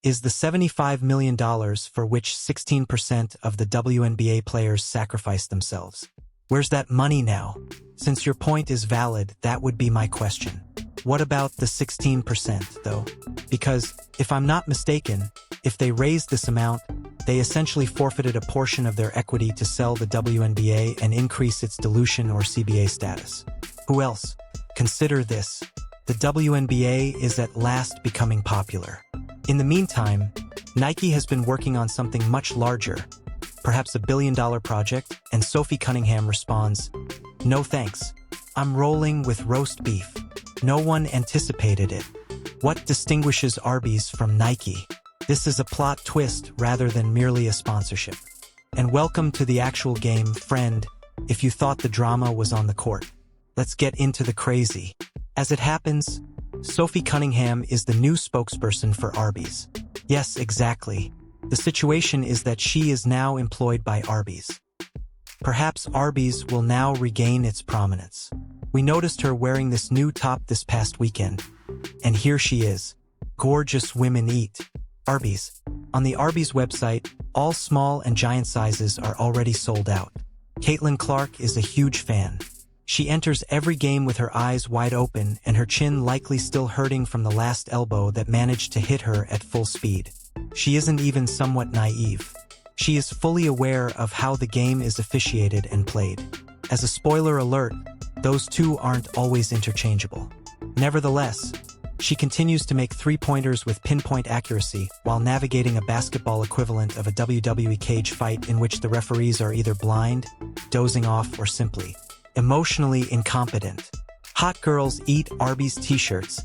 is the $75 million for which 16% of the WNBA players sacrificed themselves. Where's that money now? Since your point is valid, that would be my question. What about the 16%, though? Because, if I'm not mistaken, if they raised this amount, they essentially forfeited a portion of their equity to sell the WNBA and increase its dilution or CBA status. Who else? Consider this. The WNBA is at last becoming popular. In the meantime, Nike has been working on something much larger, perhaps $1 billion project, and Sophie Cunningham responds, "No thanks. I'm rolling with roast beef." No one anticipated it. What distinguishes Arby's from Nike? This is a plot twist rather than merely a sponsorship. And welcome to the actual game, friend, if you thought the drama was on the court. Let's get into the crazy. As it happens, Sophie Cunningham is the new spokesperson for Arby's. Yes, exactly. The situation is that she is now employed by Arby's. Perhaps Arby's will now regain its prominence. We noticed her wearing this new top this past weekend. And here she is. Gorgeous women eat. Arby's. On the Arby's website, all small and giant sizes are already sold out. Caitlyn Clark is a huge fan. She enters every game with her eyes wide open and her chin likely still hurting from the last elbow that managed to hit her at full speed. She isn't even somewhat naive. She is fully aware of how the game is officiated and played. As a spoiler alert, those two aren't always interchangeable. Nevertheless, she continues to make three-pointers with pinpoint accuracy while navigating a basketball equivalent of a WWE cage fight in which the referees are either blind, dozing off, or simply emotionally incompetent. Hot Girls Eat Arby's t-shirts,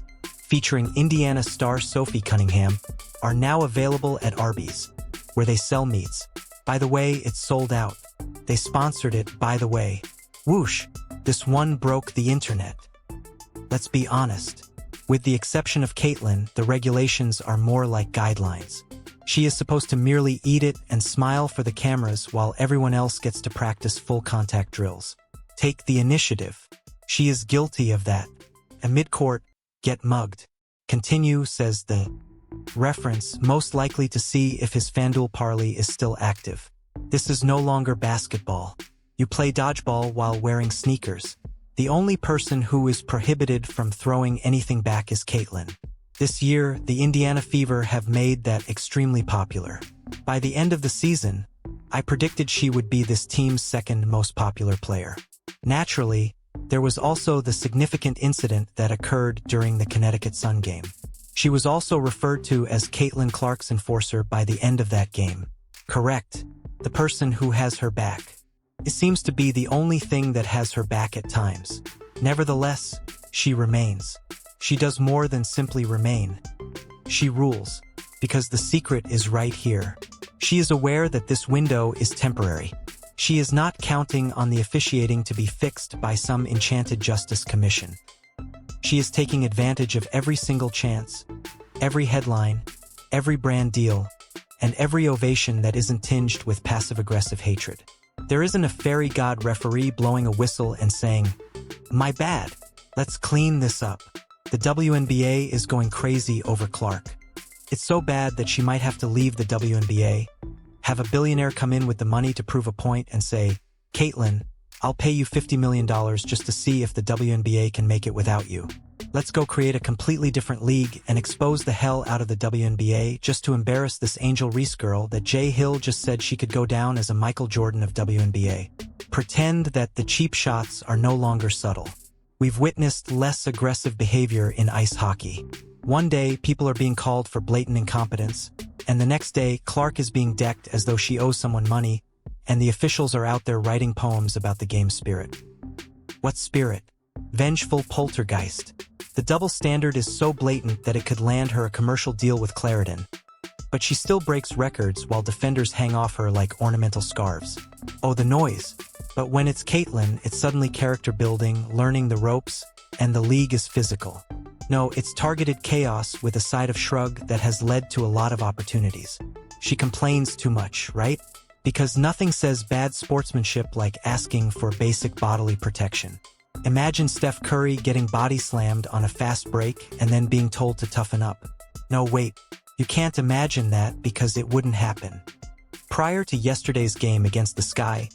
featuring Indiana star Sophie Cunningham, are now available at Arby's, where they sell meats. By the way, it's sold out. They sponsored it, by the way. Whoosh, this one broke the internet. Let's be honest. With the exception of Caitlyn, the regulations are more like guidelines. She is supposed to merely eat it and smile for the cameras while everyone else gets to practice full contact drills. Take the initiative. She is guilty of that. A mid-court, get mugged. Continue, says the reference, most likely to see if his FanDuel parlay is still active. This is no longer basketball. You play dodgeball while wearing sneakers. The only person who is prohibited from throwing anything back is Caitlyn. This year, the Indiana Fever have made that extremely popular. By the end of the season, I predicted she would be this team's second most popular player. Naturally, there was also the significant incident that occurred during the Connecticut Sun game. She was also referred to as Caitlyn Clark's enforcer by the end of that game. Correct. The person who has her back. It seems to be the only thing that has her back at times. Nevertheless, she remains. She does more than simply remain. She rules. Because the secret is right here. She is aware that this window is temporary. She is not counting on the officiating to be fixed by some enchanted justice commission. She is taking advantage of every single chance, every headline, every brand deal, and every ovation that isn't tinged with passive-aggressive hatred. There isn't a fairy god referee blowing a whistle and saying, "My bad, let's clean this up." The WNBA is going crazy over Clark. It's so bad that she might have to leave the WNBA, have a billionaire come in with the money to prove a point and say, "Caitlyn, I'll pay you $50 million just to see if the WNBA can make it without you. Let's go create a completely different league and expose the hell out of the WNBA just to embarrass this Angel Reese girl that Jay Hill just said she could go down as a Michael Jordan of WNBA. Pretend that the cheap shots are no longer subtle. We've witnessed less aggressive behavior in ice hockey. One day, people are being called for blatant incompetence, and the next day, Clark is being decked as though she owes someone money, and the officials are out there writing poems about the game's spirit. What spirit? Vengeful poltergeist. The double standard is so blatant that it could land her a commercial deal with Claritin. But she still breaks records while defenders hang off her like ornamental scarves. Oh, the noise. But when it's Caitlyn, it's suddenly character building, learning the ropes, and the league is physical. No, it's targeted chaos with a side of shrug that has led to a lot of opportunities. She complains too much, right? Because nothing says bad sportsmanship like asking for basic bodily protection. Imagine Steph Curry getting body slammed on a fast break and then being told to toughen up. No, wait. You can't imagine that because it wouldn't happen. Prior to yesterday's game against the Sky,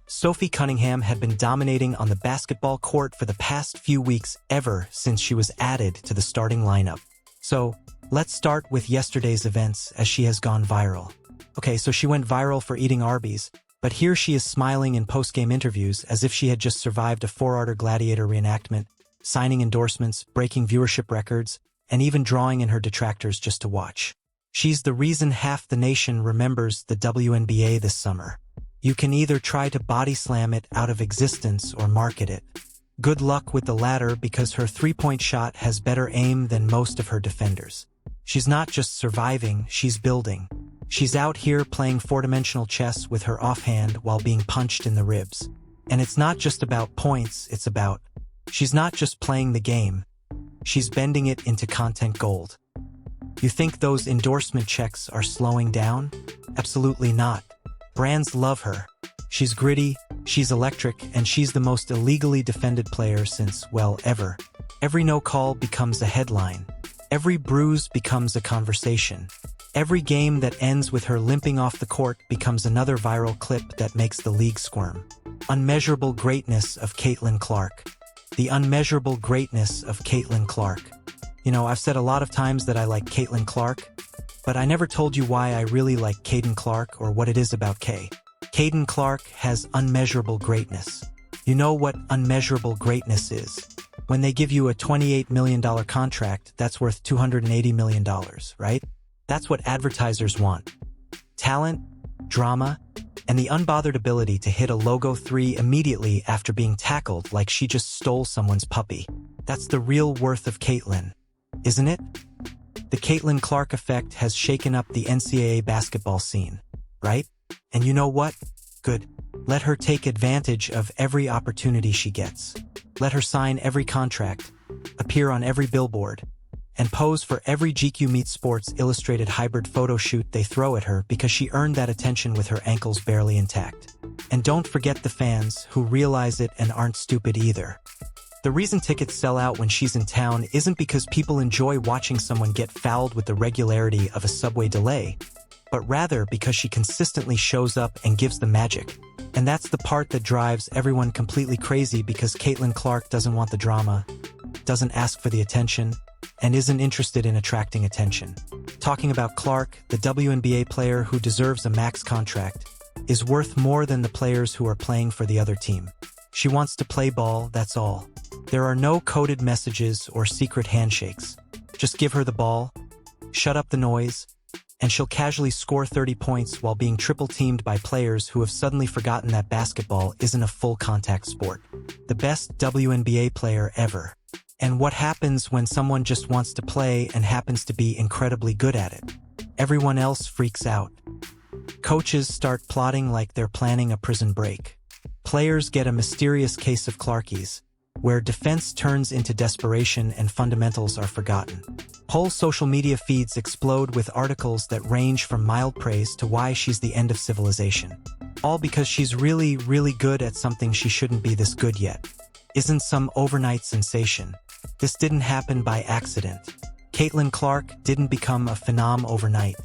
Sophie Cunningham had been dominating on the basketball court for the past few weeks ever since she was added to the starting lineup. So, let's start with yesterday's events as she has gone viral. Okay, so she went viral for eating Arby's, but here she is smiling in post-game interviews as if she had just survived a 4-hour Gladiator reenactment, signing endorsements, breaking viewership records, and even drawing in her detractors just to watch. She's the reason half the nation remembers the WNBA this summer. You can either try to body slam it out of existence or market it. Good luck with the latter because her three-point shot has better aim than most of her defenders. She's not just surviving, she's building. She's out here playing four-dimensional chess with her offhand while being punched in the ribs. And it's not just about points, it's about... She's not just playing the game, she's bending it into content gold. You think those endorsement checks are slowing down? Absolutely not. Brands love her. She's gritty, she's electric, and she's the most illegally defended player since, well, ever. Every no call becomes a headline. Every bruise becomes a conversation. Every game that ends with her limping off the court becomes another viral clip that makes the league squirm. Unmeasurable greatness of Caitlyn Clark. The unmeasurable greatness of Caitlyn Clark. You know, I've said a lot of times that I like Caitlyn Clark, but I never told you why I really like Caitlyn Clark or what it is about Kay. Caitlyn Clark has unmeasurable greatness. You know what unmeasurable greatness is? When they give you a $28 million contract that's worth $280 million, right? That's what advertisers want. Talent, drama, and the unbothered ability to hit a logo 3 immediately after being tackled like she just stole someone's puppy. That's the real worth of Caitlyn, isn't it? The Caitlyn Clark effect has shaken up the NCAA basketball scene, right? And you know what? Good. Let her take advantage of every opportunity she gets. Let her sign every contract, appear on every billboard, and pose for every GQ Meets Sports Illustrated hybrid photo shoot they throw at her because she earned that attention with her ankles barely intact. And don't forget the fans who realize it and aren't stupid either. The reason tickets sell out when she's in town isn't because people enjoy watching someone get fouled with the regularity of a subway delay, but rather because she consistently shows up and gives the magic. And that's the part that drives everyone completely crazy because Caitlyn Clark doesn't want the drama, doesn't ask for the attention, and isn't interested in attracting attention. Talking about Clark, the WNBA player who deserves a max contract, is worth more than the players who are playing for the other team. She wants to play ball, that's all. There are no coded messages or secret handshakes. Just give her the ball, shut up the noise, and she'll casually score 30 points while being triple-teamed by players who have suddenly forgotten that basketball isn't a full-contact sport. The best WNBA player ever. And what happens when someone just wants to play and happens to be incredibly good at it? Everyone else freaks out. Coaches start plotting like they're planning a prison break. Players get a mysterious case of Clarkies, where defense turns into desperation and fundamentals are forgotten. Whole social media feeds explode with articles that range from mild praise to why she's the end of civilization. All because she's really, really good at something she shouldn't be this good yet. Isn't some overnight sensation. This didn't happen by accident. Caitlyn Clark didn't become a phenom overnight.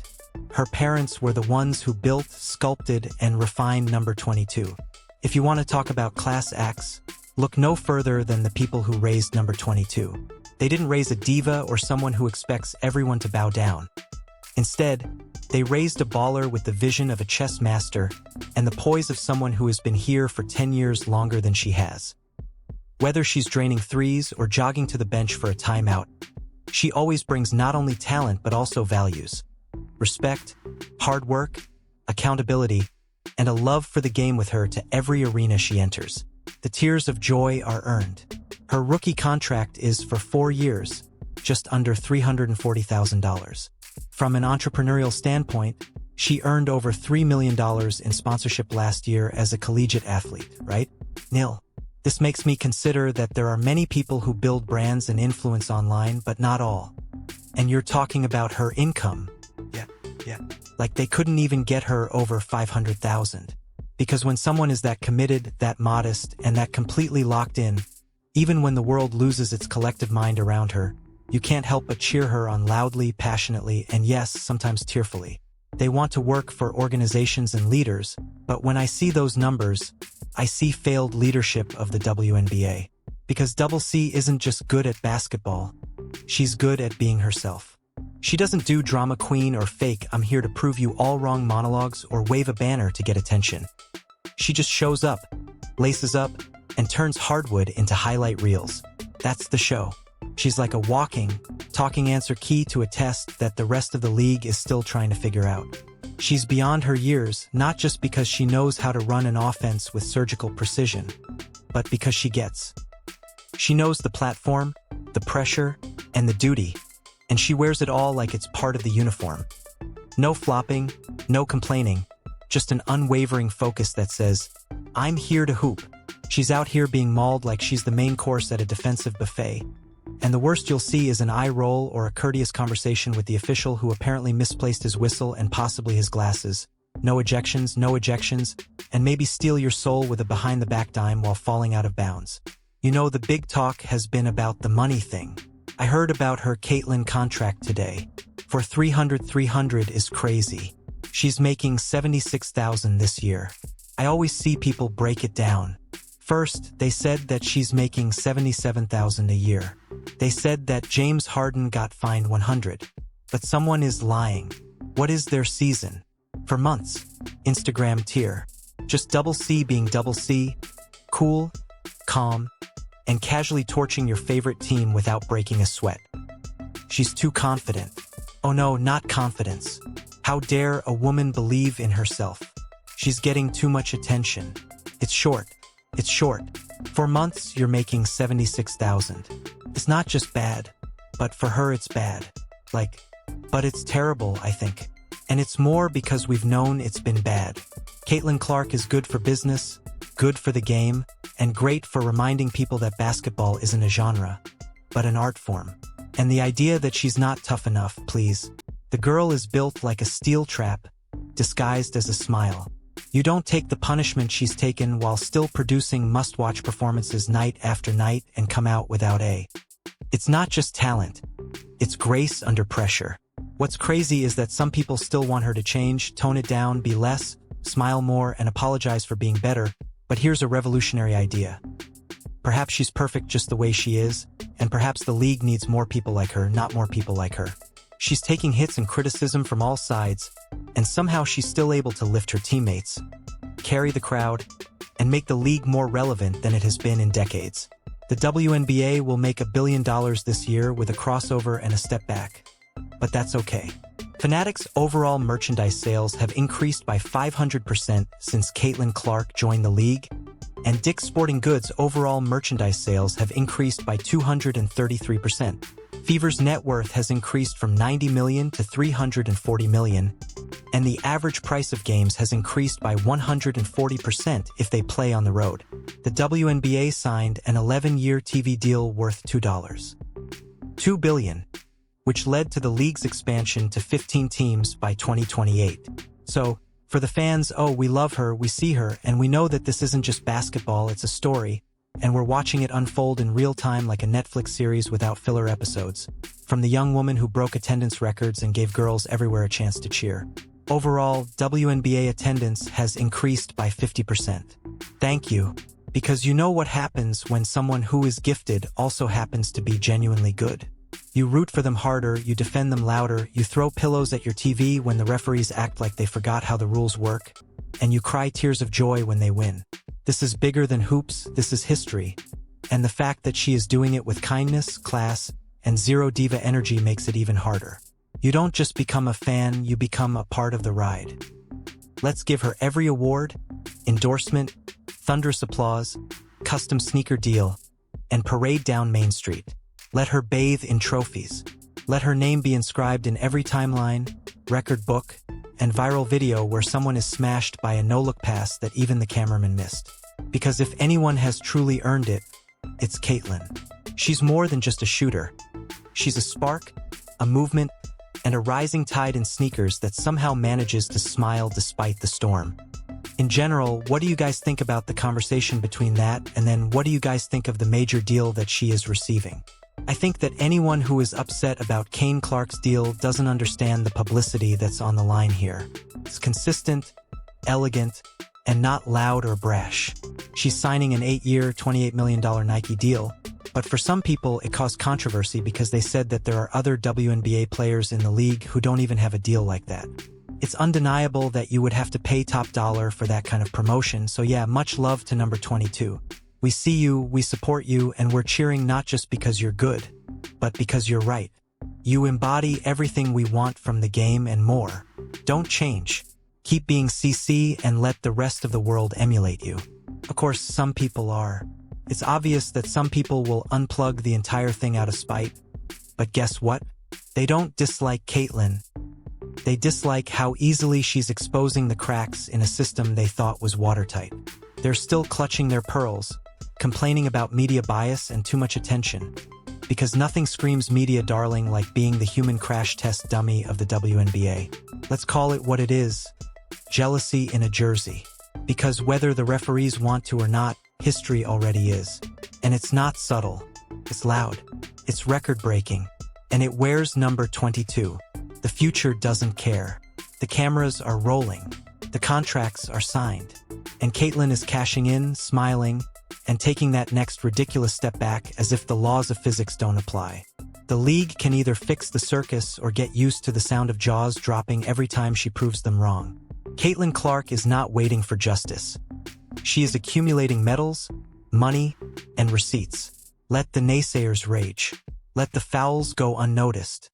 Her parents were the ones who built, sculpted, and refined number 22. If you want to talk about class acts, look no further than the people who raised number 22. They didn't raise a diva or someone who expects everyone to bow down. Instead, they raised a baller with the vision of a chess master and the poise of someone who has been here for 10 years longer than she has. Whether she's draining threes or jogging to the bench for a timeout, she always brings not only talent but also values. Respect, hard work, accountability, and a love for the game with her to every arena she enters. The tears of joy are earned. Her rookie contract is for 4 years, just under $340,000. From an entrepreneurial standpoint, she earned over $3 million in sponsorship last year as a collegiate athlete, right? Nil. This makes me consider that there are many people who build brands and influence online, but not all. And you're talking about her income. Yeah. Like they couldn't even get her over $500,000. Because when someone is that committed, that modest, and that completely locked in, even when the world loses its collective mind around her, You can't help but cheer her on loudly, passionately, and yes, sometimes tearfully. They want to work for organizations and leaders, but when I see those numbers, I see failed leadership of the WNBA. Because Double C isn't just good at basketball, she's good at being herself. She doesn't do drama queen or fake "I'm here to prove you all wrong" monologues or wave a banner to get attention. She just shows up, laces up, and turns hardwood into highlight reels. That's the show. She's like a walking, talking answer key to a test that the rest of the league is still trying to figure out. She's beyond her years, not just because she knows how to run an offense with surgical precision, but because she gets. She knows the platform, the pressure, and the duty, and she wears it all like it's part of the uniform. No flopping, no complaining, just an unwavering focus that says, "I'm here to hoop." She's out here being mauled like she's the main course at a defensive buffet. And the worst you'll see is an eye roll or a courteous conversation with the official who apparently misplaced his whistle and possibly his glasses. No ejections, and maybe steal your soul with a behind-the-back dime while falling out of bounds. You know, the big talk has been about the money thing. I heard about her Caitlyn contract today. For 300 is crazy. She's making $76,000 this year. I always see people break it down. First, they said that she's making $77,000 a year. They said that James Harden got fined $100. But someone is lying. What is their season? For months. Instagram tier. Just Double C being Double C. Cool, calm, and casually torching your favorite team without breaking a sweat. She's too confident. Oh no, not confidence. How dare a woman believe in herself? She's getting too much attention. It's short. For months, you're making $76,000. It's not just bad, but for her it's bad. But it's terrible, I think. And it's more because we've known it's been bad. Caitlyn Clark is good for business, good for the game, and great for reminding people that basketball isn't a genre, but an art form. And the idea that she's not tough enough, please. The girl is built like a steel trap, disguised as a smile. You don't take the punishment she's taken while still producing must-watch performances night after night and come out without a. It's not just talent. It's grace under pressure. What's crazy is that some people still want her to change, tone it down, be less, smile more, and apologize for being better. But here's a revolutionary idea. Perhaps she's perfect just the way she is, and perhaps the league needs more people like her, not more people like her. She's taking hits and criticism from all sides, and somehow she's still able to lift her teammates, carry the crowd, and make the league more relevant than it has been in decades. The WNBA will make $1 billion this year with a crossover and a step back. But that's okay. Fanatics' overall merchandise sales have increased by 500% since Caitlyn Clark joined the league, and Dick's Sporting Goods' overall merchandise sales have increased by 233%. Fever's net worth has increased from $90 million to $340 million, and the average price of games has increased by 140% if they play on the road. The WNBA signed an 11-year TV deal worth $2 billion, which led to the league's expansion to 15 teams by 2028. So, for the fans, oh, we love her, we see her, and we know that this isn't just basketball, it's a story, and we're watching it unfold in real time like a Netflix series without filler episodes. From the young woman who broke attendance records and gave girls everywhere a chance to cheer. Overall, WNBA attendance has increased by 50%. Thank you, because you know what happens when someone who is gifted also happens to be genuinely good. You root for them harder, you defend them louder, you throw pillows at your TV when the referees act like they forgot how the rules work, and you cry tears of joy when they win. This is bigger than hoops, this is history. And the fact that she is doing it with kindness, class, and zero diva energy makes it even harder. You don't just become a fan, you become a part of the ride. Let's give her every award, endorsement, thunderous applause, custom sneaker deal, and parade down Main Street. Let her bathe in trophies. Let her name be inscribed in every timeline, record book, and viral video where someone is smashed by a no-look pass that even the cameraman missed. Because if anyone has truly earned it, it's Caitlyn. She's more than just a shooter. She's a spark, a movement, and a rising tide in sneakers that somehow manages to smile despite the storm. In general, what do you guys think about the conversation between that, and then what do you guys think of the major deal that she is receiving? I think that anyone who is upset about Caitlyn Clark's deal doesn't understand the publicity that's on the line here. It's consistent, elegant, and not loud or brash. She's signing an 8-year, $28 million Nike deal, but for some people it caused controversy because they said that there are other WNBA players in the league who don't even have a deal like that. It's undeniable that you would have to pay top dollar for that kind of promotion, so yeah, much love to number 22. We see you, we support you, and we're cheering not just because you're good, but because you're right. You embody everything we want from the game and more. Don't change. Keep being CC and let the rest of the world emulate you. Of course, some people are. It's obvious that some people will unplug the entire thing out of spite. But guess what? They don't dislike Caitlyn. They dislike how easily she's exposing the cracks in a system they thought was watertight. They're still clutching their pearls, complaining about media bias and too much attention. Because nothing screams media darling like being the human crash test dummy of the WNBA. Let's call it what it is. Jealousy in a jersey. Because whether the referees want to or not, history already is. And it's not subtle. It's loud. It's record-breaking. And it wears number 22. The future doesn't care. The cameras are rolling. The contracts are signed. And Caitlyn is cashing in, smiling, and taking that next ridiculous step back as if the laws of physics don't apply. The league can either fix the circus or get used to the sound of jaws dropping every time she proves them wrong. Caitlyn Clark is not waiting for justice. She is accumulating medals, money, and receipts. Let the naysayers rage. Let the fouls go unnoticed.